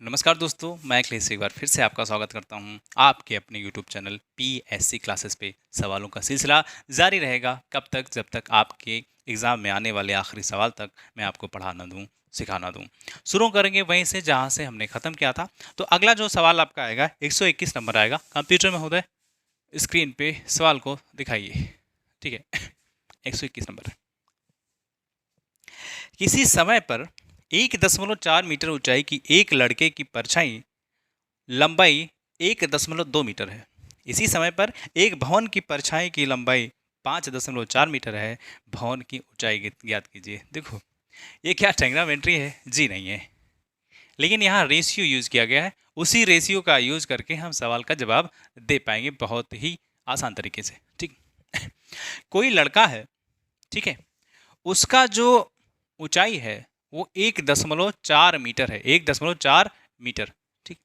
नमस्कार दोस्तों, मैं अखिलेश से एक बार फिर से आपका स्वागत करता हूं आपके अपने यूट्यूब चैनल पीएससी क्लासेस पे। सवालों का सिलसिला जारी रहेगा कब तक, जब तक आपके एग्ज़ाम में आने वाले आखिरी सवाल तक मैं आपको पढ़ा ना दूं, सिखा ना दूं। शुरू करेंगे वहीं से जहां से हमने ख़त्म किया था। तो अगला जो सवाल आपका आएगा 121 नंबर आएगा। कंप्यूटर महोदय स्क्रीन पे सवाल को दिखाइए। ठीक है 121 नंबर। किसी समय पर 1.4 मीटर ऊंचाई की एक लड़के की परछाई लंबाई 1.2 मीटर है। इसी समय पर एक भवन की परछाई की लंबाई 5.4 मीटर है। भवन की ऊंचाई ज्ञात कीजिए। देखो, ये क्या ट्रायग्नोमेट्री है? जी नहीं है, लेकिन यहाँ रेशियो यूज किया गया है। उसी रेशियो का यूज करके हम सवाल का जवाब दे पाएंगे बहुत ही आसान तरीके से। ठीक कोई लड़का है, ठीक है, उसका जो ऊंचाई है वो 1.4 मीटर है। 1.4 मीटर। ठीक,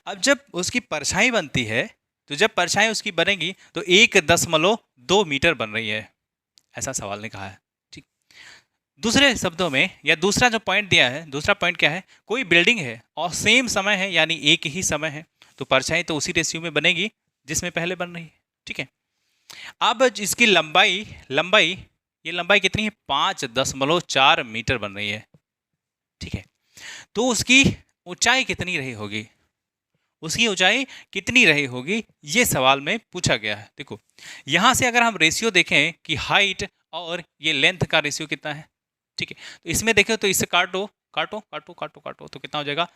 अब जब उसकी परछाई बनती है, तो जब परछाई उसकी बनेगी तो 1.2 मीटर बन रही है। ऐसा सवाल ने कहा है। ठीक, दूसरे शब्दों में या दूसरा जो पॉइंट दिया है, दूसरा पॉइंट क्या है? कोई बिल्डिंग है और सेम समय है, यानी एक ही समय है, तो परछाई तो उसी रेशियो में बनेगी जिसमें पहले बन रही है। ठीक है, अब इसकी लंबाई लंबाई ये लंबाई कितनी है? 5.4 मीटर बन रही है। ठीक है, तो उसकी ऊंचाई कितनी रही होगी? उसकी ऊंचाई कितनी रही होगी, ये सवाल में पूछा गया है। देखो, यहां से अगर हम रेशियो देखें कि हाइट और ये लेंथ का रेशियो कितना है, ठीक है, तो इसमें देखें तो इससे काटो काटो काटो काटो काटो तो कितना हो जाएगा?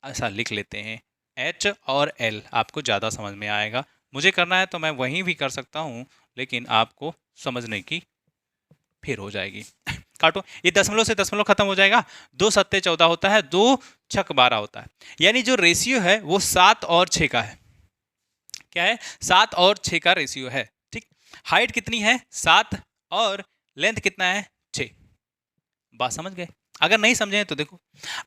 ऐसा लिख लेते हैं, एच और एल। आपको ज़्यादा समझ में आएगा। मुझे करना है तो मैं वहीं भी कर सकता हूँ, लेकिन आपको समझने की फिर हो जाएगी। काटो, ये दशमलव से दशमलव खत्म हो जाएगा। 2 सत्ते 14 होता है, 2 छक 12 होता है। यानी जो रेशियो है वो 7 और 6 का है। क्या है? 7 और 6 का रेशियो है। ठीक, हाइट कितनी है? 7 और लेंथ कितना है? 6। बात समझ गए? अगर नहीं समझे तो देखो,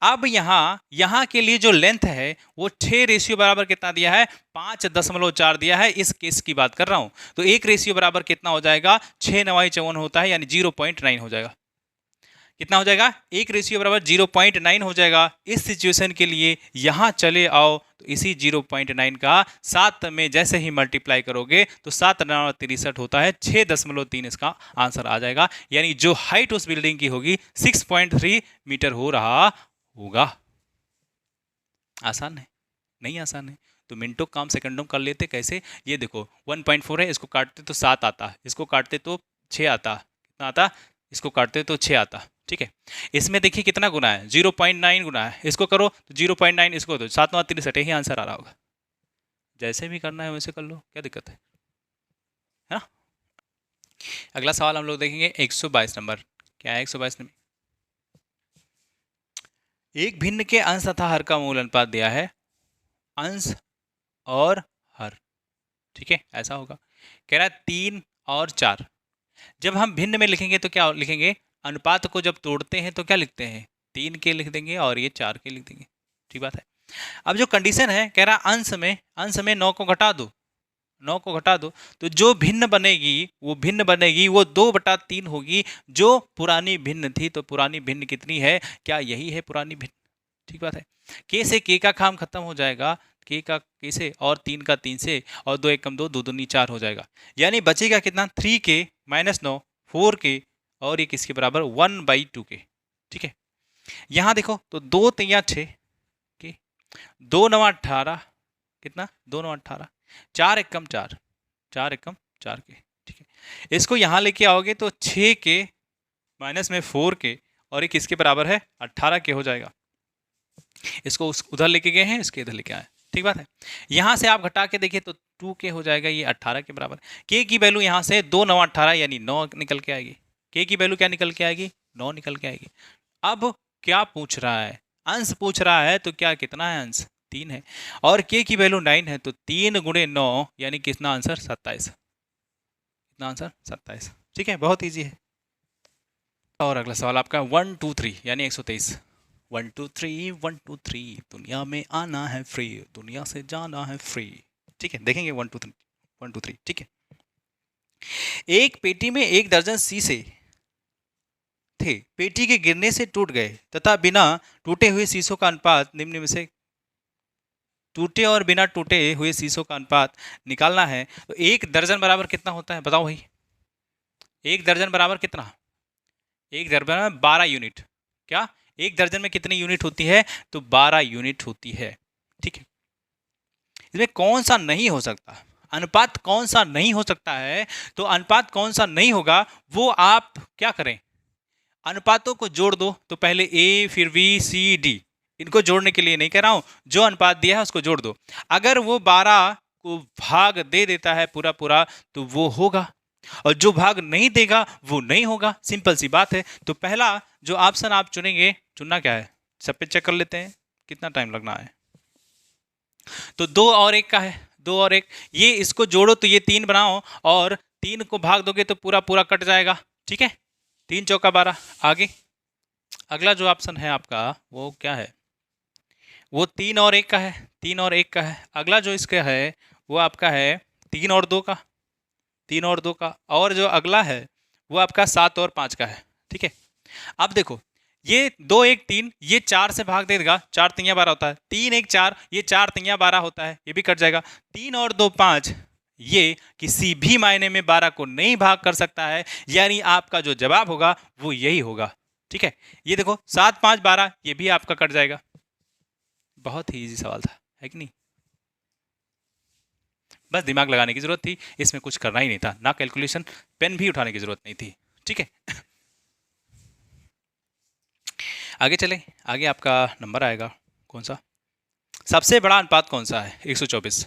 अब यहाँ के लिए जो लेंथ है वो 6 रेशियो बराबर कितना दिया है? 5.4 दिया है। इस केस की बात कर रहा हूं, तो एक रेशियो बराबर कितना हो जाएगा? 6 9 54 होता है, यानी 0.9 हो जाएगा। कितना हो जाएगा? एक रेशियो बराबर 0.9 हो जाएगा। इस सिचुएशन के लिए यहां चले आओ, तो इसी 0.9 का 7 में जैसे ही मल्टीप्लाई करोगे तो 7 9 63 होता है। 6.3 इसका आंसर आ जाएगा। यानी जो हाइट उस बिल्डिंग की होगी 6.3 मीटर हो रहा होगा। आसान है? नहीं आसान है तो मिनटों काम सेकंडों कर लेते। कैसे? ये देखो, 1.4 है, इसको काटते तो 7 आता, इसको काटते तो 6 आता। कितना आता? इसको काटते तो 6 आता। ठीक है, इसमें देखिए कितना गुना है? 0.9 गुना है। इसको करो तो 0.9, इसको तो 7 9 63 ही आंसर आ रहा होगा। जैसे भी करना है वैसे कर लो, क्या दिक्कत है ना? अगला सवाल हम लोग देखेंगे 122 नंबर। क्या है 122 नंबर? एक भिन्न के अंश तथा हर का मूल अनुपात दिया है। अंश और हर, ठीक है, ऐसा होगा। कह रहा है 3 और 4। जब हम भिन्न में लिखेंगे तो क्या लिखेंगे? अनुपात को जब तोड़ते हैं तो क्या लिखते हैं? 3 के लिख देंगे और ये 4 के लिख देंगे। ठीक बात है। अब जो कंडीशन है, कह रहा अंश में 9 को घटा दो। 9 को घटा दो तो जो भिन्न बनेगी वो 2/3 होगी, जो पुरानी भिन्न थी। तो पुरानी भिन्न कितनी है? क्या यही है पुरानी भिन्न? ठीक बात है। के से के का काम खत्म हो जाएगा, के से, और 3 का 3 से, और 2 एकम 2, 2 दूनी 4 हो जाएगा। यानी बचेगा कितना? 3 के माइनस 9, 4 के, और ये किसके बराबर? 1/2 के। ठीक है, यहाँ देखो तो 2 तिया 6 के, 2 9 18, कितना? 2 9 18, 4 एकम 4, 4 एकम 4 के। ठीक है, इसको यहाँ लेके आओगे तो 6 के माइनस में 4 के, और ये किसके बराबर है? 18 के हो जाएगा। इसको उधर लेके गए हैं, इसके इधर लेके आए। ठीक बात है। यहां से आप घटा के देखिए तो 2 के हो जाएगा, ये 18 के बराबर। के की वैल्यू यहां से 2 9 18, यानी 9 निकल के आएगी। के की वैल्यू क्या निकल के आएगी? 9 निकल के आएगी। अब क्या पूछ रहा है? अंश पूछ रहा है, तो क्या कितना है अंश? 3 है, और के की वैल्यू 9 है, तो 3 गुणे 9, यानी कितना आंसर? 27। कितना आंसर? 27। ठीक है, बहुत ईजी है। और अगला सवाल आपका 1 2 3 यानी 123। 1 2 3 1 2 3, दुनिया में आना है फ्री, दुनिया से जाना है फ्री। ठीक है, देखेंगे 1 2 3 1 2 3। ठीक है, एक पेटी में 1 दर्जन शीशे थे। पेटी के गिरने से टूट गए तथा बिना टूटे हुए शीशों का अनुपात निम्न में से टूटे और बिना टूटे हुए शीशों का अनुपात निकालना है तो 1 दर्जन बराबर कितना होता है बताओ भाई। 1 दर्जन बराबर कितना? 1 दर्जन बराबर 12 यूनिट। क्या 1 दर्जन में कितनी यूनिट होती है? तो 12 यूनिट होती है। ठीक है, इसमें कौन सा नहीं हो सकता? अनुपात कौन सा नहीं हो सकता है? तो अनुपात कौन सा नहीं होगा वो आप क्या करें, अनुपातों को जोड़ दो। तो पहले ए फिर बी सी डी, इनको जोड़ने के लिए नहीं कह रहा हूं, जो अनुपात दिया है उसको जोड़ दो। अगर वो 12 को भाग दे देता है पूरा पूरा तो वो होगा, और जो भाग नहीं देगा वो नहीं होगा। सिंपल सी बात है। तो पहला जो ऑप्शन आप चुनेंगे, चुनना क्या है, सब पे चेक कर लेते हैं कितना टाइम लगना है। तो 2 और 1 का है, 2 और 1, ये इसको जोड़ो तो ये 3 बनाओ, और 3 को भाग दोगे तो पूरा पूरा कट जाएगा। ठीक है, 3 चौका 12। आगे अगला जो ऑप्शन है आपका वो क्या है, वो 3 और 1 का है, 3 और 1 का है। अगला जो इसका है वो आपका है 3 और 2 का, 3 और 2 का। और जो अगला है वो आपका 7 और 5 का है। ठीक है, अब देखो ये 2 1 3, ये 4 से भाग देगा, 4 तिया 12 होता है, 3 1 4, ये 4 तिया 12 होता है, ये भी कट जाएगा। 3 और 2 5, ये किसी भी मायने में 12 को नहीं भाग कर सकता है, यानी आपका जो जवाब होगा वो यही होगा। ठीक है, ये देखो 7 5 12, ये भी आपका कट जाएगा। बहुत ही इजी सवाल था, है कि नहीं? बस दिमाग लगाने की जरूरत थी, इसमें कुछ करना ही नहीं था, ना कैलकुलेशन, पेन भी उठाने की जरूरत नहीं थी। ठीक है, आगे चलें। आगे आपका नंबर आएगा कौन सा, सबसे बड़ा अनुपात कौन सा है? 124।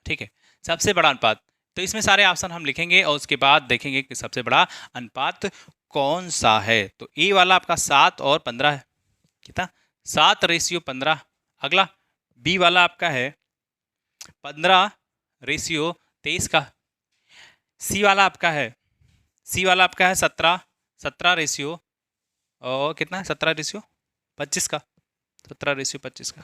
ठीक है, सबसे बड़ा अनुपात, तो इसमें सारे ऑप्शन हम लिखेंगे और उसके बाद देखेंगे कि सबसे बड़ा अनुपात कौन सा है। तो ए वाला आपका 7 और 15 है, कितना? 7:15। अगला बी वाला आपका है 15:23 का। सी वाला आपका है, सी वाला आपका है 17 रेशियो और कितना है, 17:25 का, 17:25 का।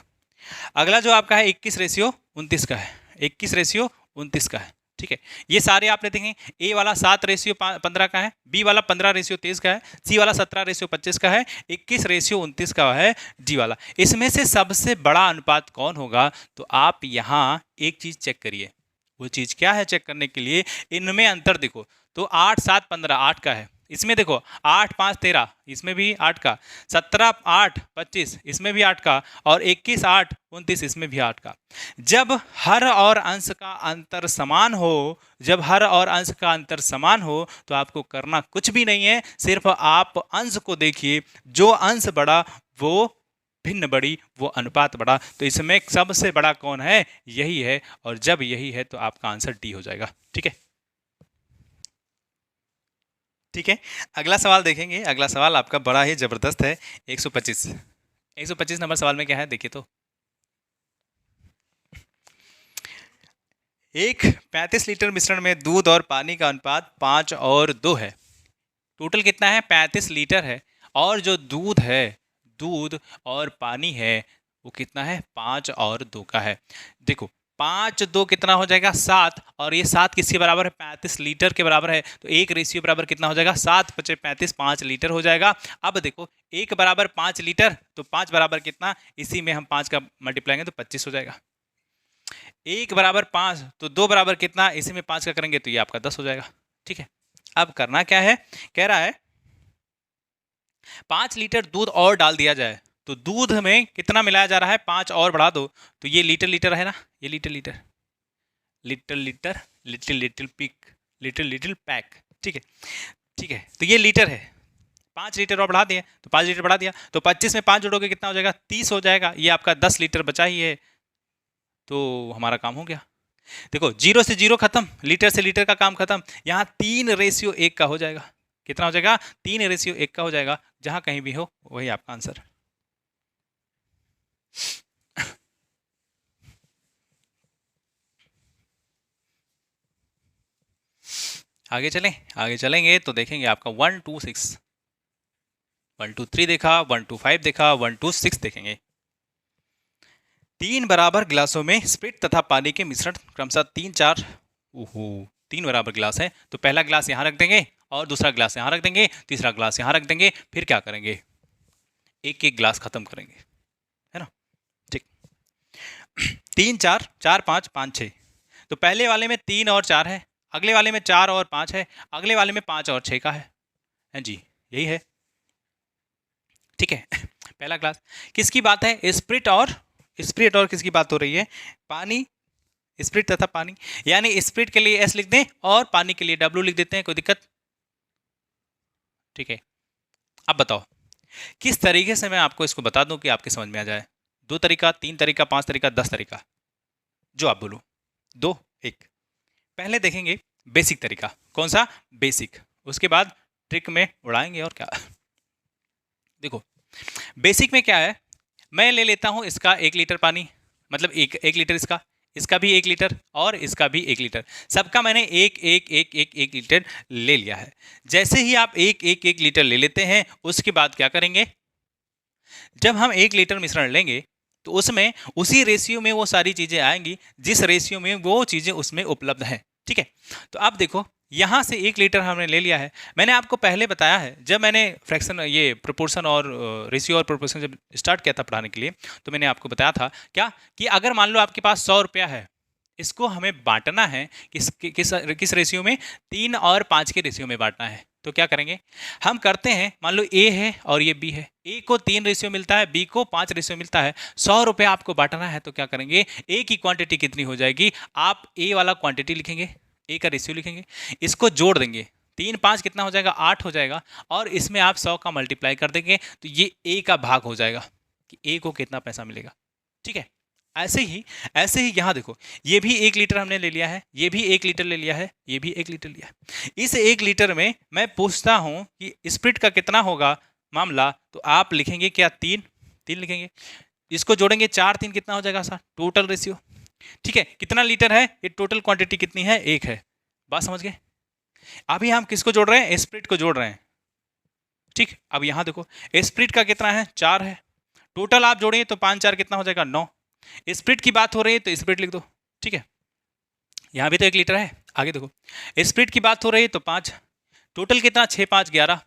अगला जो आपका है 21:29 का है, 21:29 का है। ठीक है, ये सारे आपने देखें, ए वाला 7:15 का है, बी वाला 15:23 का है, सी वाला 17:25 का है, 21:29 का है डी वाला। इसमें से सबसे बड़ा अनुपात कौन होगा? तो आप यहाँ एक चीज चेक करिए, वो चीज क्या है चेक करने के लिए, इनमें अंतर देखो। तो 8 7 15 8 का है, इसमें देखो 8 5 13, इसमें भी 8 का, 17 8 25, इसमें भी 8 का, और 21 8 29, इसमें भी 8 का। जब हर और अंश का अंतर समान हो, जब हर और अंश का अंतर समान हो तो आपको करना कुछ भी नहीं है, सिर्फ आप अंश को देखिए, जो अंश बड़ा वो भिन्न बड़ी, वो अनुपात बड़ा। तो इसमें सबसे बड़ा कौन है? यही है, और जब यही है तो आपका आंसर डी हो जाएगा। ठीक है, ठीक है, अगला सवाल देखेंगे। अगला सवाल आपका बड़ा ही जबरदस्त है, 125। 125 नंबर सवाल में क्या है देखिए। तो एक 35 लीटर मिश्रण में दूध और पानी का अनुपात 5 और 2 है। टोटल कितना है? 35 लीटर है, और जो दूध है, दूध और पानी है वो कितना है? 5 और 2 का है। देखो 5 2 कितना हो जाएगा? 7, और ये 7 किसके बराबर है? 35 लीटर के बराबर है। तो एक रेशियो बराबर कितना हो जाएगा? 7 × 35, 5 लीटर हो जाएगा। अब देखो 1 बराबर 5 लीटर, तो 5 बराबर कितना? इसी में हम 5 का मल्टीप्लाई करेंगे तो 25 हो जाएगा। 1 बराबर 5, तो 2 बराबर कितना? इसी में 5 का करेंगे तो ये आपका 10 हो जाएगा। ठीक है, अब करना क्या है, कह रहा है 5 लीटर दूध और डाल दिया जाए, तो दूध में कितना मिलाया जा रहा है? 5 और बढ़ा दो, तो ये लीटर लीटर है ना, ये litre litre, little litre, little little pick, little little pack. ठीक है, ठीक है, तो ये लीटर है, 5 लीटर और बढ़ा दिए तो 5 लीटर बढ़ा दिया, तो 25 में 5 जोड़ोगे कितना हो जाएगा? 30 हो जाएगा। ये आपका 10 लीटर बचा ही है, तो हमारा काम हो गया। देखो 0 से 0 खत्म, लीटर से लीटर का काम खत्म। यहाँ 3:1 का हो जाएगा। कितना हो जाएगा? 3:1 का हो जाएगा। जहां कहीं भी हो वही आपका आंसर। आगे चलें, आगे चलेंगे तो देखेंगे आपका 1 2 6, 1 2 3 देखा, 1 2 5 देखा, 1 2 6 देखेंगे। 3 बराबर गिलासों में स्प्रिट तथा पानी के मिश्रण क्रमशः 3 4, ओहो 3 बराबर गिलास है, तो पहला गिलास यहाँ रख देंगे और दूसरा गिलास यहाँ रख देंगे, तीसरा गिलास यहाँ रख देंगे, फिर क्या करेंगे? एक एक गिलास खत्म करेंगे, है ना। ठीक, 3 4 4 5 5 6। तो पहले वाले में 3 और 4 है, अगले वाले में 4 और 5 है, अगले वाले में 5 और 6 का है। हाँ जी, यही है। ठीक है। पहला क्लास किसकी बात है? स्प्रिट और किसकी बात हो रही है? पानी, स्प्रिट तथा पानी। यानी स्प्रिट के लिए एस लिख दें और पानी के लिए डब्ल्यू लिख देते हैं, कोई दिक्कत? ठीक है। अब बताओ किस तरीके से मैं आपको इसको बता दूं कि आपके समझ में आ जाए। 2 तरीका, 3 तरीका, 5 तरीका, 10 तरीका, जो आप बोलो। 2 1। पहले देखेंगे बेसिक तरीका। कौन सा? बेसिक। उसके बाद ट्रिक में उड़ाएंगे और क्या। देखो बेसिक में क्या है, मैं ले लेता हूं इसका 1 लीटर पानी, मतलब एक लीटर इसका भी 1 लीटर और इसका भी 1 लीटर, सबका मैंने एक लीटर ले लिया है। जैसे ही आप एक लीटर ले लेते हैं, उसके बाद क्या करेंगे, जब हम 1 लीटर मिश्रण लेंगे तो उसमें उसी रेशियो में वो सारी चीजें आएंगी जिस रेशियो में वो चीजें उसमें उपलब्ध हैं। ठीक है। तो अब देखो यहाँ से 1 लीटर हमने ले लिया है। मैंने आपको पहले बताया है, जब मैंने फ्रैक्शन, ये प्रोपोर्शन और रेशियो और प्रोपोर्शन जब स्टार्ट किया था पढ़ाने के लिए, तो मैंने आपको बताया था क्या कि अगर मान लो आपके पास 100 रुपया है, इसको हमें बांटना है किस रेशियो में? 3 और 5 के रेशियो में बांटना है। तो क्या करेंगे हम? करते हैं, मान लो ए है और ये बी है, ए को 3 रेशियो मिलता है, बी को 5 रेशियो मिलता है। 100 रुपया आपको बांटना है, तो क्या करेंगे? ए की क्वांटिटी कितनी हो जाएगी? आप ए वाला क्वांटिटी लिखेंगे, ए का रेशियो लिखेंगे, इसको जोड़ देंगे, 3 5 कितना हो जाएगा? 8 हो जाएगा, और इसमें आप 100 का मल्टीप्लाई कर देंगे, तो ये ए का भाग हो जाएगा कि ए को कितना पैसा मिलेगा। ठीक है। ऐसे ही यहाँ देखो, ये भी 1 लीटर हमने ले लिया है, ये भी 1 लीटर ले लिया है, ये भी 1 लीटर लिया है। इस 1 लीटर में मैं पूछता हूँ कि स्प्रिट का कितना होगा मामला, तो आप लिखेंगे क्या? 3 लिखेंगे, इसको जोड़ेंगे 4 3 कितना हो जाएगा सर? Total ratio. ठीक है। कितना लीटर है? ये टोटल क्वांटिटी कितनी है? 1 है। बात समझ गए? अभी हम किसको जोड़ रहे हैं? स्प्रिट को जोड़ रहे हैं। ठीक। अब यहाँ देखो स्प्रिट का कितना है? 4 है। टोटल आप जोड़िए तो 5 4 कितना हो जाएगा? 9। स्प्रिट की बात हो रही है तो स्प्रिट लिख दो। ठीक है। यहाँ भी तो 1 लीटर है। आगे देखो स्प्रिट की बात हो रही है तो 5, टोटल कितना? 6 5 11।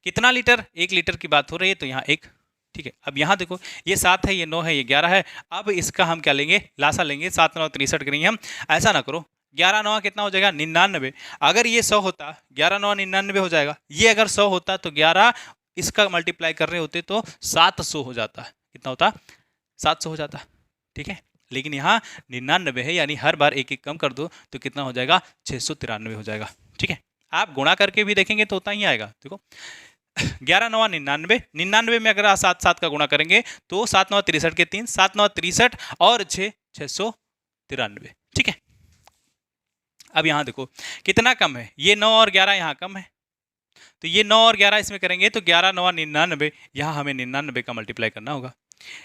कितना लीटर? 1 लीटर की बात हो रही है तो यहाँ 1। ठीक है। अब यहाँ देखो ये 7 है, ये 9 है, ये 11 है। अब इसका हम क्या लेंगे? लासा लेंगे। 7 9 63 करेंगे हम। ऐसा ना करो, 11 9 कितना हो जाएगा? 99। अगर ये 100 होता, 11 9 99 हो जाएगा। ये अगर 100 होता तो 11 इसका मल्टीप्लाई कर रहे होते तो 700 हो जाता। कितना होता? 700 हो जाता। ठीक है। लेकिन यहाँ 99 है, यानी हर बार 1 1 कम कर दो तो कितना हो जाएगा? 693 हो जाएगा। ठीक है। आप गुणा करके भी देखेंगे तो उतना ही आएगा। देखो 11 9 99, 99 में अगर 7 7 का गुणा करेंगे तो 7 9 63 के 3, 7 9 63 और 6 693। ठीक है। अब यहाँ देखो कितना कम है? ये 9 और 11 यहाँ कम है, तो ये 9 और 11 इसमें करेंगे तो 11 9 99, यहाँ हमें 99 का मल्टीप्लाई करना होगा।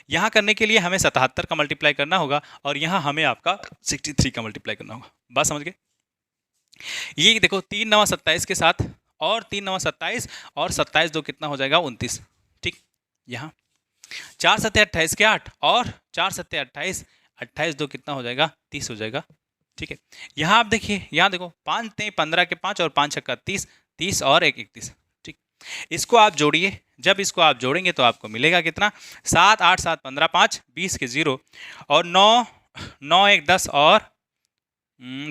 यहाँ करने के लिए हमें 77 का मल्टीप्लाई करना होगा, और यहाँ हमें आपका 63 का मल्टीप्लाई करना होगा। बात समझ गए? ये देखो 3 9 27 के साथ, और 3 9 27 और 27 2 कितना हो जाएगा? 29। ठीक। यहाँ 4 7 28 के 8 और 4 7 28, 28 2 कितना हो जाएगा? 30 हो जाएगा। ठीक है। यहाँ आप देखिए, यहाँ देखो 5 3 15 के 5 और 5 6 30, 30 और 1 31। ठीक। इसको आप जोड़िए, जब इसको आप जोड़ेंगे तो आपको मिलेगा कितना? 7 8 7 15 5 20 के 0 और 9 9 1 10 और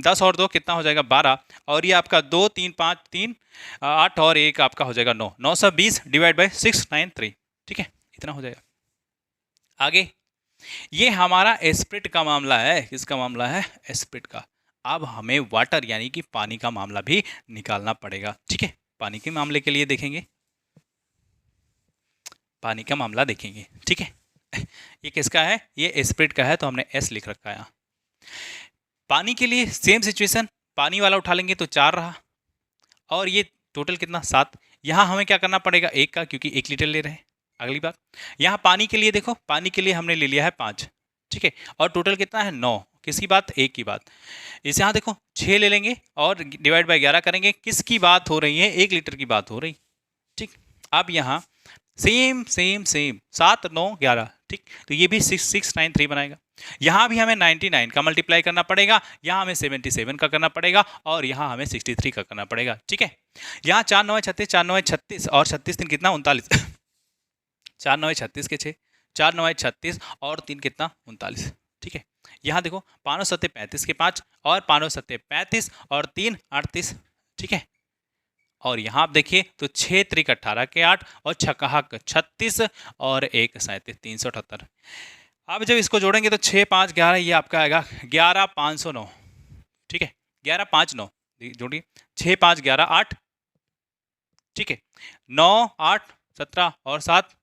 10 और 2 कितना हो जाएगा? 12, और ये आपका 2 3 5 3 8 और 1 आपका हो जाएगा 9। 920 डिवाइड बाई 693। ठीक है, इतना हो जाएगा। आगे ये हमारा स्प्रिट का मामला है। किसका मामला है? स्प्रिट का। अब हमें वाटर यानी कि पानी का मामला भी निकालना पड़ेगा। ठीक है। पानी के मामले के लिए देखेंगे, पानी का मामला देखेंगे। ठीक है। ये किसका है? ये स्प्रिट का है, तो हमने एस लिख रखा है यहाँ। पानी के लिए सेम सिचुएशन, पानी वाला उठा लेंगे तो 4 रहा, और ये टोटल कितना? 7। यहाँ हमें क्या करना पड़ेगा? 1 का, क्योंकि 1 लीटर ले रहे हैं। अगली बात, यहाँ पानी के लिए देखो, पानी के लिए हमने ले लिया है 5। ठीक है। और टोटल कितना है? 9। किसकी बात? 1 की बात। इस यहाँ देखो 6 ले लेंगे और डिवाइड बाई 11 करेंगे। किसकी बात हो रही है? 1 लीटर की बात हो रही। ठीक। अब यहाँ सेम 7 9 11। ठीक। तो ये भी 693 बनाएगा। यहाँ भी हमें 99 का मल्टीप्लाई करना पड़ेगा, यहाँ हमें 77 का करना पड़ेगा, और यहाँ हमें 63 का करना पड़ेगा। ठीक है। यहाँ 4 9 36, 4 9 36 और 36 3 कितना? 39। 4 9 36 के 6, 4 9 36 और 3 कितना? 39। ठीक है। यहाँ देखो 5 सत्ते 35 के 5 और 5 सत्ते 35 और 3 38, ठीक है। और यहाँ आप देखिए तो 6 त्रिक 18 के 8 और छक्का 36 और 1 37 378। अब जब इसको जोड़ेंगे तो 6 5 11 ये आपका आएगा 11,509, ठीक है। 11,509 जोड़िए, 6 5 11 8, ठीक है। 9 8 17 और 7,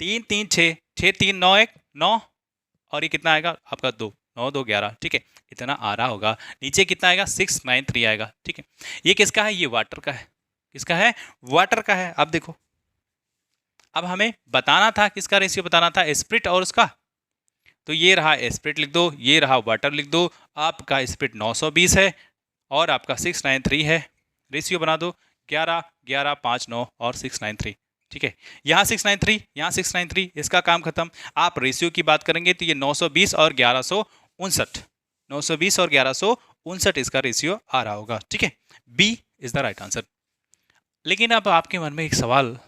3 3 6 6 3 9 1 9 और ये कितना आएगा आपका 2 9 2 11, ठीक है। इतना आ रहा होगा। नीचे कितना आएगा 693 आएगा, ठीक है। ये किसका है? ये वाटर का है। किसका है? वाटर का है। अब देखो, अब हमें बताना था किसका रेशियो बताना था, स्प्रिट और उसका। तो ये रहा स्प्रिट लिख दो, ये रहा वाटर लिख दो। आपका स्प्रिट 920 है और आपका 693 है। रेशियो बना दो 11 11 5 9 और 693, ठीक है। यहाँ 693, यहाँ 693, इसका काम खत्म। आप रेशियो की बात करेंगे तो ये 920 और 1159, 920 और 1159 इसका रेशियो आ रहा होगा, ठीक है। B is the right answer. लेकिन अब आपके मन में एक सवाल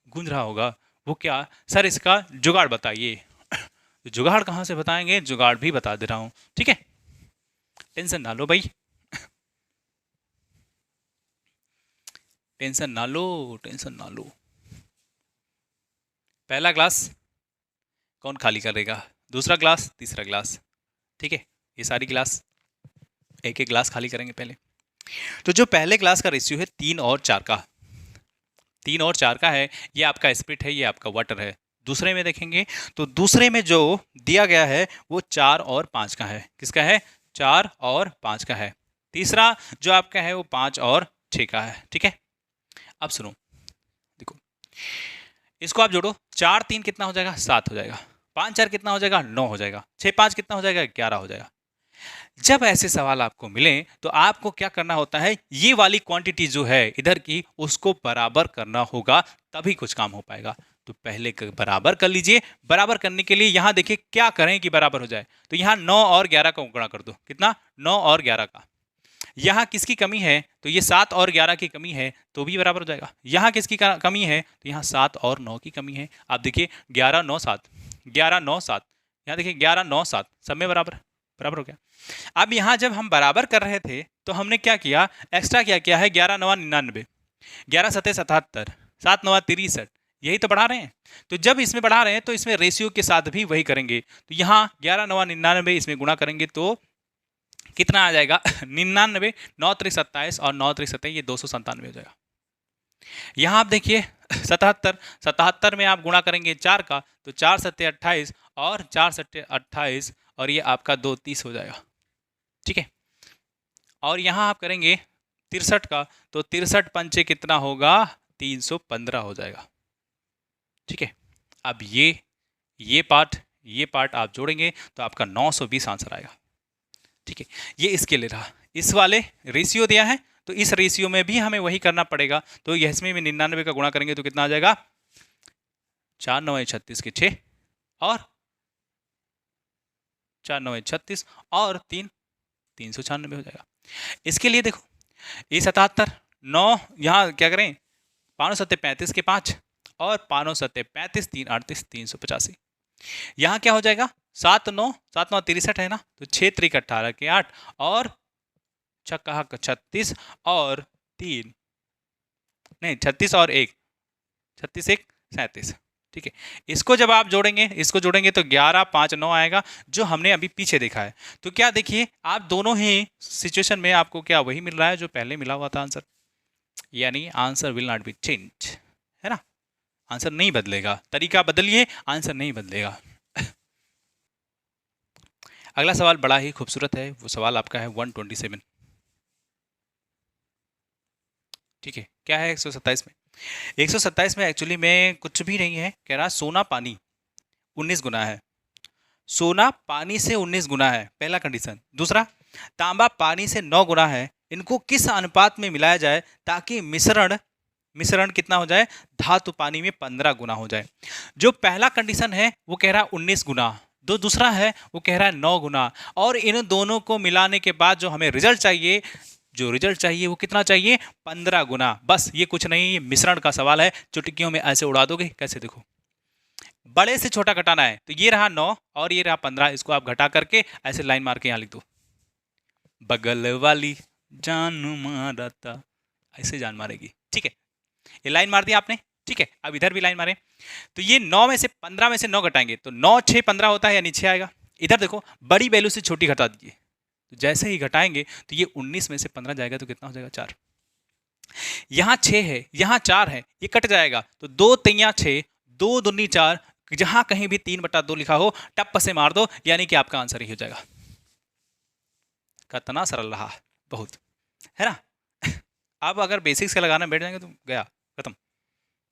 गूंज रहा होगा, वो क्या? सर इसका जुगाड़ बताइए। जुगाड़ कहाँ से बताएंगे? जुगाड़ भी बता दे रहा हूँ, ठीक है। टेंशन ना लो भाई, टेंशन ना लो, टेंशन ना लो। पहला ग्लास कौन खाली करेगा? दूसरा ग्लास, तीसरा ग्लास, ठीक है। ये सारी ग्लास एक एक ग्लास खाली करेंगे पहले। तो जो पहले ग्लास का रेशियो है 3 और 4 का, 3 और 4 का है, ये आपका स्प्रिट है, ये आपका वाटर है। दूसरे में देखेंगे तो दूसरे में जो दिया गया है वो 4 और 5 का है। किसका है? 4 और 5 का है। तीसरा जो आपका है वो 5 और 6 का है, ठीक है। अब सुनो, देखो इसको आप जोड़ो, 4 3 कितना हो जाएगा? 7 हो जाएगा। 5 4 कितना हो जाएगा? 9 हो जाएगा। 6 5 कितना हो जाएगा? 11 हो जाएगा। जब ऐसे सवाल आपको मिले तो आपको क्या करना होता है, ये वाली क्वांटिटी जो है इधर की उसको बराबर करना होगा, तभी कुछ काम हो पाएगा। तो पहले बराबर कर लीजिए। बराबर करने के लिए यहाँ देखिए क्या करें कि बराबर हो जाए। तो यहाँ 9 और 11 का गुणा कर दो। कितना? 9 और 11 का। यहाँ किसकी कमी है? तो ये 7 और 11 की कमी है, तो भी बराबर हो जाएगा। यहाँ किसकी कमी है? तो यहाँ 7 और 9 की कमी है। आप देखिए 11 9 7, 11 9 7, यहाँ देखिए 11 9 7, सब में बराबर बराबर हो गया। अब यहाँ जब हम बराबर कर रहे थे तो हमने क्या किया? एक्स्ट्रा क्या किया है? 11 9 99, 11 7 77, 7 9 63, यही तो बढ़ा रहे हैं। तो जब इसमें बढ़ा रहे हैं तो इसमें रेशियो के साथ भी वही करेंगे। तो यहाँ 11 9 99 इसमें गुणा करेंगे तो कितना आ जाएगा? 99, 9 3 27 और 9 3 27, ये 297 हो जाएगा। यहाँ आप देखिए 77, 77 में आप गुणा करेंगे 4 का, तो 4 सत्ते 28 और 4 सत्ते 28 और ये आपका 2 30 हो जाएगा, ठीक है। और यहाँ आप करेंगे 63 का, तो 63 पंचे कितना होगा? 315 हो जाएगा, ठीक है। अब ये पार्ट आप जोड़ेंगे तो आपका 920 आंसर आएगा, ठीक है। ये इसके लिए रहा। इस वाले रेशियो दिया है तो इस रेशियो में भी हमें वही करना पड़ेगा। तो इसमें भी 99 का गुणा करेंगे तो कितना आ जाएगा? 4 9 36 के 6 और 4 9 36 और 3 396 हो जाएगा। इसके लिए देखो ये 77 9, यहाँ क्या करें? 5 7 35 के 5 और 5 7 35 3 38 385। यहाँ क्या हो जाएगा? 7 9 63 है ना, तो 6 त्रिक 18 के 8 और छक्का 36 और 3 नहीं 36 और 1 36 1 37, ठीक है। इसको जब आप जोड़ेंगे, इसको जोड़ेंगे तो 11 5 9 आएगा, जो हमने अभी पीछे देखा है। तो क्या देखिए आप दोनों ही सिचुएशन में आपको क्या वही मिल रहा है जो पहले मिला हुआ था आंसर, यानी answer will not be change, है ना। आंसर नहीं बदलेगा, तरीका बदलिए, आंसर नहीं बदलेगा। अगला सवाल बड़ा ही खूबसूरत है, वो सवाल आपका है 127, ठीक है। क्या है 127 में? 127 में एक्चुअली में कुछ भी नहीं है, कह रहा सोना पानी 19 गुना है। सोना पानी से 19 गुना है, पहला कंडीशन। दूसरा, तांबा पानी से 9 गुना है। इनको किस अनुपात में मिलाया जाए ताकि मिश्रण कितना हो जाए? धातु पानी में 15 गुना हो जाए। जो पहला कंडीशन है वो कह रहा है 19 गुना, दूसरा है वो कह रहा है 9 गुना, और इन दोनों को मिलाने के बाद जो हमें रिजल्ट चाहिए, वो कितना चाहिए? 15 गुना। बस ये कुछ नहीं, ये मिश्रण का सवाल है, चुटकियों में ऐसे उड़ा दोगे कैसे? देखो बड़े से छोटा घटाना है तो ये रहा 9 और ये रहा 15, इसको आप घटा करके ऐसे लाइन मार के यहाँ लिख दो, बगल वाली जान मारता, ऐसे जान मारेगी। ठीक है, ये लाइन मार दिया आपने। ठीक है, अब इधर भी लाइन मारे तो ये 9 में से 15 में से 9 घटाएंगे तो 9 6 15 होता है, यानी 6 आएगा। इधर देखो बड़ी वैल्यू से छोटी घटा दीजिए, तो जैसे ही घटाएंगे तो ये 19 में से 15 जाएगा तो कितना हो जाएगा 4। यहाँ 6 है, यहाँ 4 है, ये कट जाएगा तो 2 तिया 6, 2 दूनी 4, जहां कहीं भी 3/2 लिखा हो टप से मार दो, यानी कि आपका आंसर ही हो जाएगा। कितना सरल रहा, बहुत है ना। अब अगर बेसिक्स का लगाना बैठ जाएंगे तो गया, खत्म।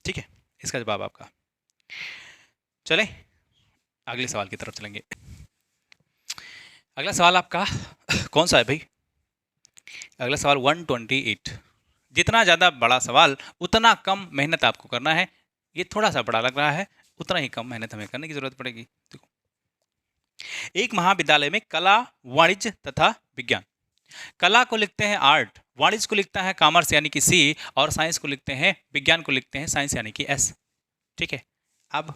ठीक है, इसका जवाब आपका। चले अगले सवाल की तरफ चलेंगे। अगला सवाल आपका कौन सा है भाई? अगला सवाल 128। जितना ज़्यादा बड़ा सवाल उतना कम मेहनत आपको करना है। ये थोड़ा सा बड़ा लग रहा है, उतना ही कम मेहनत हमें करने की जरूरत पड़ेगी। देखो, एक महाविद्यालय में कला, वाणिज्य तथा विज्ञान, कला को लिखते हैं आर्ट, वाणिज्य को लिखता है कॉमर्स यानी कि सी, और साइंस को लिखते हैं, विज्ञान को लिखते हैं साइंस यानी कि एस। ठीक है, अब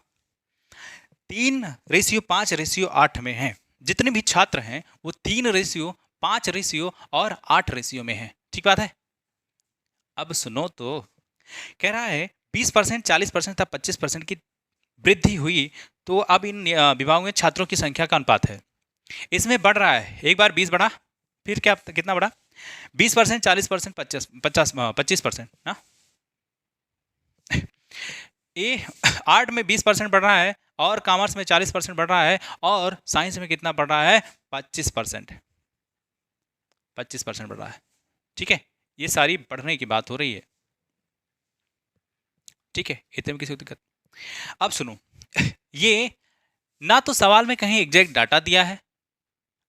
3:5:8 में है। जितने भी छात्र हैं वो 3:5 और 8 में है। ठीक बात है। अब सुनो तो, कह रहा है 20%, 40% तथा 25% की वृद्धि हुई तो अब इन विभागों में छात्रों की संख्या का अनुपात है। इसमें बढ़ रहा है, एक बार 20 बढ़ा, फिर क्या कितना बढ़ा? 20%, 40%, 25% ना। ये आर्ट में 20% बढ़ रहा है और कॉमर्स में 40% बढ़ रहा है और साइंस में कितना बढ़ रहा है? 25%। 25% बढ़ रहा है। ठीक है, ये सारी बढ़ने की बात हो रही है। ठीक है, इतने में किसी को दिक्कत? अब सुनो, ये ना तो सवाल में कहीं एग्जैक्ट डाटा दिया है,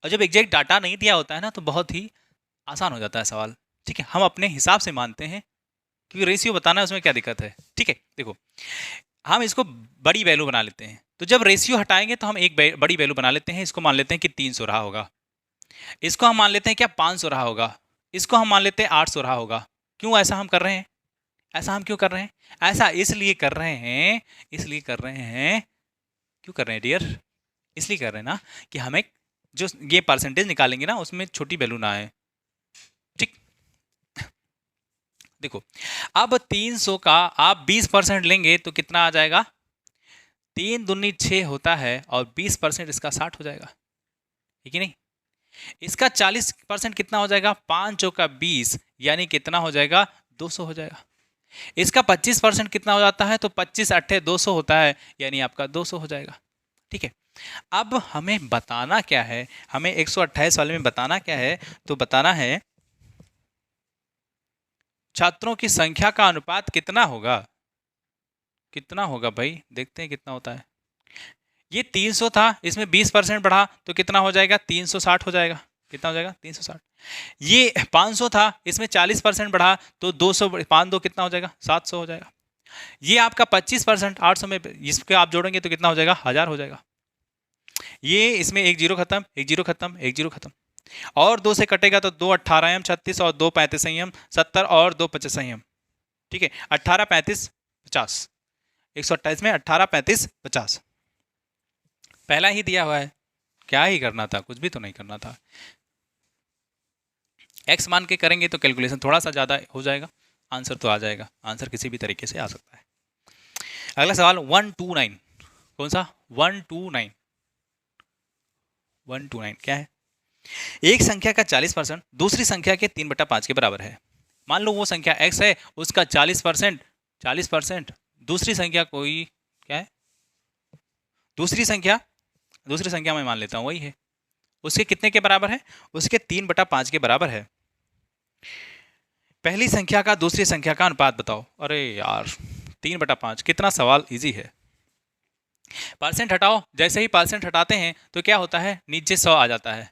और जब एग्जैक्ट डाटा नहीं दिया होता है ना तो बहुत ही आसान हो जाता है सवाल। ठीक है, हम अपने हिसाब से मानते हैं क्योंकि रेशियो बताना है, उसमें क्या दिक्कत है। ठीक है, देखो हम इसको बड़ी वैल्यू बना लेते हैं, तो जब रेशियो हटाएंगे तो हम एक बड़ी वैल्यू बना लेते हैं। इसको मान लेते हैं कि 300 रहा होगा, इसको हम मान लेते हैं क्या 500 रहा होगा, इसको हम मान लेते हैं 800 रहा होगा। क्यों ऐसा हम कर रहे हैं? ऐसा हम क्यों कर रहे हैं? ऐसा इसलिए कर रहे हैं, इसलिए कर रहे हैं, क्यों कर रहे हैं डियर? इसलिए कर रहे हैं ना कि हमें जो ये परसेंटेज निकालेंगे ना उसमें छोटी वैल्यू ना आए। ठीक, देखो अब 300 का आप 20% लेंगे तो कितना आ जाएगा? 3 दूनी 6 होता है और 20% इसका 60 हो जाएगा, ठीक है नहीं? इसका 40% कितना हो जाएगा? 5 चौका 20, यानी कितना हो जाएगा? 200 हो जाएगा। इसका 25% कितना हो जाता है? तो 25 अट्ठे 200 होता है, यानी आपका 200 हो जाएगा। ठीक है, अब हमें बताना क्या है? हमें 128 वाले में बताना क्या है? तो बताना है छात्रों की संख्या का अनुपात कितना होगा। कितना होगा भाई? देखते हैं कितना होता है। ये 300 था, इसमें 20% बढ़ा तो कितना हो जाएगा? 360 हो जाएगा। कितना हो जाएगा? 360। ये 500 था, इसमें 40% बढ़ा तो 200, 5 2 कितना हो जाएगा? 700 हो जाएगा। ये आपका 25% 800 में इसके आप जोड़ेंगे तो कितना हो जाएगा? 1000 हो जाएगा। ये इसमें एक जीरो खत्म, एक जीरो खत्म, एक जीरो खत्म, और 2 से कटेगा तो 2 18 36 और 2 35 70 और 2 55। ठीक है, 18 35 50, 128 में 18 35 50 पहला ही दिया हुआ है। क्या ही करना था? कुछ भी तो नहीं करना था। एक्स मान के करेंगे तो कैलकुलेशन थोड़ा सा ज़्यादा हो जाएगा, आंसर तो आ जाएगा। आंसर किसी भी तरीके से आ सकता है। अगला सवाल 129। कौन सा? 129। 129 क्या है? एक संख्या का 40% दूसरी संख्या के 3/5 के बराबर है। मान लो वो संख्या x है, उसका 40%, 40% दूसरी संख्या कोई क्या है? दूसरी संख्या मैं मान लेता हूँ वही है, उसके कितने के बराबर है? उसके 3/5 के बराबर है। पहली संख्या का दूसरी संख्या का अनुपात बताओ। अरे यार 3/5, कितना सवाल इजी है। परसेंट हटाओ, जैसे ही परसेंट हटाते हैं तो क्या होता है? नीचे 100 आ जाता है,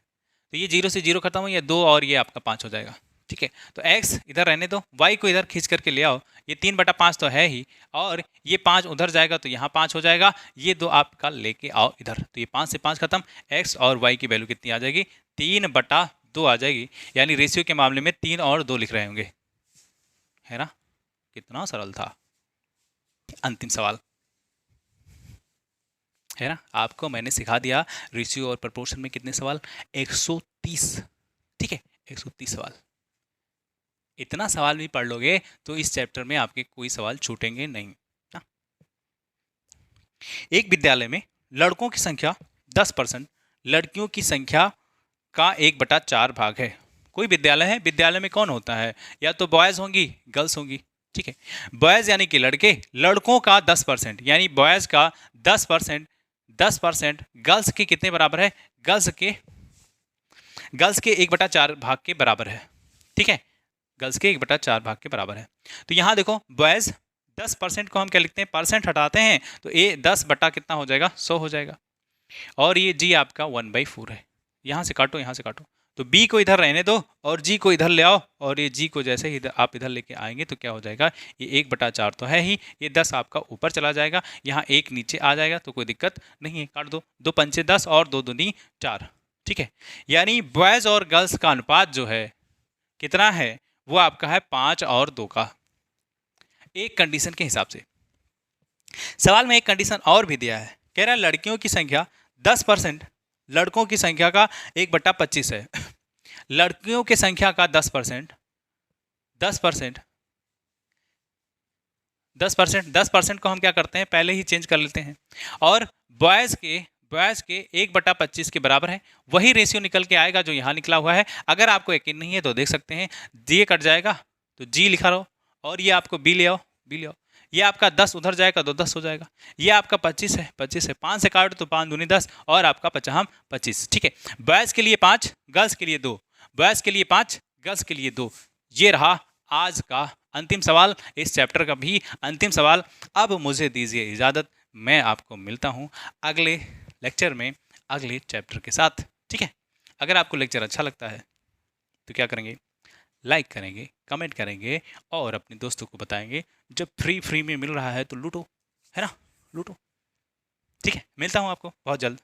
तो ये 0 से 0 खत्म हो, ये 2 और ये आपका 5 हो जाएगा। ठीक है, तो x इधर रहने दो, y को इधर खींच करके ले आओ। ये 3/5 तो है ही, और ये 5 उधर जाएगा तो यहाँ 5 हो जाएगा। ये 2 आपका लेके आओ इधर, तो ये 5 से 5 खत्म। x और y की वैल्यू कितनी आ जाएगी? 3/2 आ जाएगी, यानी रेशियो के मामले में 3 और 2 लिख रहे होंगे, है ना? कितना सरल था। अंतिम सवाल है ना। आपको मैंने सिखा दिया रेशियो और प्रपोर्शन में कितने सवाल, 130। ठीक है, 130 सवाल। इतना सवाल भी पढ़ लोगे तो इस चैप्टर में आपके कोई सवाल छूटेंगे नहीं ना। एक विद्यालय में लड़कों की संख्या 10%, लड़कियों की संख्या का 1/4 भाग है। कोई विद्यालय है, विद्यालय में कौन होता है, या तो बॉयज़ होंगी, गर्ल्स होंगी। ठीक है, बॉयज़ यानी कि लड़के, लड़कों का 10% यानी बॉयज़ का 10%, 10% गर्ल्स के कितने बराबर है, गर्ल्स के 1/4 भाग के बराबर है। ठीक है, गर्ल्स के 1/4 भाग के बराबर है। तो यहाँ देखो बॉयज़ 10% को हम क्या लिखते हैं, परसेंट हटाते हैं तो ये 10 बटा कितना हो जाएगा, 100 हो जाएगा। और ये जी आपका 1/4 है। यहाँ से काटो, यहाँ से काटो, तो बी को इधर रहने दो और जी को इधर ले आओ, और ये जी को जैसे ही आप इधर लेके आएंगे तो क्या हो जाएगा, ये 1/4 तो है ही, ये 10 आपका ऊपर चला जाएगा, यहाँ 1 नीचे आ जाएगा, तो कोई दिक्कत नहीं है, काट दो। 2 पंचे 10 और 2 दूनी 4। ठीक है, यानी बॉयज़ और गर्ल्स का अनुपात जो है कितना है, वो आपका है 5 और 2 का, एक कंडीशन के हिसाब से। सवाल में एक कंडीशन और भी दिया है, कह रहा है लड़कियों की संख्या 10%, लड़कों की संख्या का 1/25 है। लड़कियों की संख्या का 10%, 10%, 10%, 10% को हम क्या करते हैं, पहले ही चेंज कर लेते हैं, और बॉयज़ के 1/25 के बराबर है। वही रेशियो निकल के आएगा जो यहाँ निकला हुआ है। अगर आपको यकीन नहीं है तो देख सकते हैं, जी कट जाएगा तो जी लिखा रहो, और ये आपको बी ले आओ, बी ले आओ, ये आपका 10 उधर जाएगा तो 10 हो जाएगा, ये आपका 25 है, 25 है, 5 से काटो तो 5 दूनी 10 और आपका 25। ठीक है, बॉयज़ के लिए 5, गर्ल्स के लिए 2, बॉयज़ के लिए 5, गर्ल्स के लिए 2। ये रहा आज का अंतिम सवाल, इस चैप्टर का भी अंतिम सवाल। अब मुझे दीजिए इजाज़त, मैं आपको मिलता हूँ अगले लेक्चर में अगले चैप्टर के साथ। ठीक है, अगर आपको लेक्चर अच्छा लगता है तो क्या करेंगे, लाइक करेंगे, कमेंट करेंगे और अपने दोस्तों को बताएंगे। जब फ्री में मिल रहा है तो लूटो, है ना, लूटो। ठीक है, मिलता हूँ आपको बहुत जल्द।